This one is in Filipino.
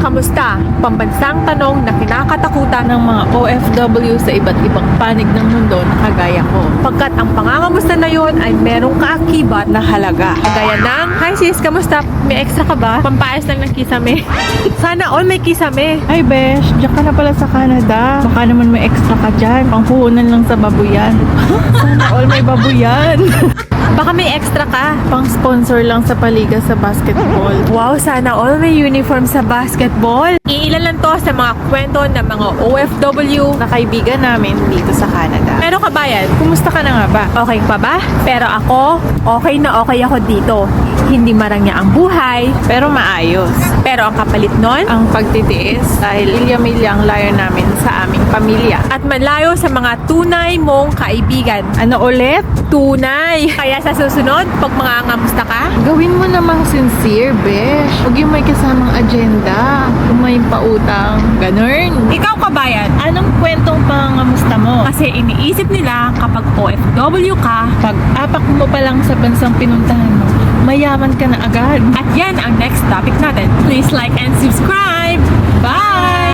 Kamusta? Pambansang tanong na kinakatakutan ng mga OFW sa iba't ibang panig ng mundo na kagaya ko. pagkat ang pangangamusta na yon ay merong kaakibat na halaga. Kagaya ng, hi sis, kamusta? May extra ka ba? Pampaayos lang ng kisame. Sana all may kisame. Ay besh, diyan ka na pala sa Canada. Baka naman may extra ka dyan. Pangpuhunan lang sa babuyan. Sana all may babuyan. Baka may extra ka. Pang-sponsor lang sa paliga sa basketball. Wow, sana all may uniform sa basketball. Iilan lang to sa mga kwento ng mga OFW. Na kaibigan namin dito sa Canada. Pero kabayan, Kumusta ka na nga ba? okay pa ba? Pero ako, okay na okay ako dito. Hindi marangya ang buhay, Pero maayos. pero ang kapalit nun, Ang pagtitiis dahil ilya-milya ang layo namin sa aming pamilya. at malayo sa mga tunay mong kaibigan. Ano ulit? Tunay! Kaya sa susunod, pag mga ngamusta ka, Gawin mo namang sincere, besh. Huwag yung may kasamang agenda. Kung may pautang. Ganun. ikaw kabayan, Anong kwentong pangamusta mo? kasi iniisip nila kapag OFW ka, Pag apak mo pa lang sa bansang pinuntahan mo, mayaman ka na agad. at yan ang next topic natin. Please like and subscribe! Bye!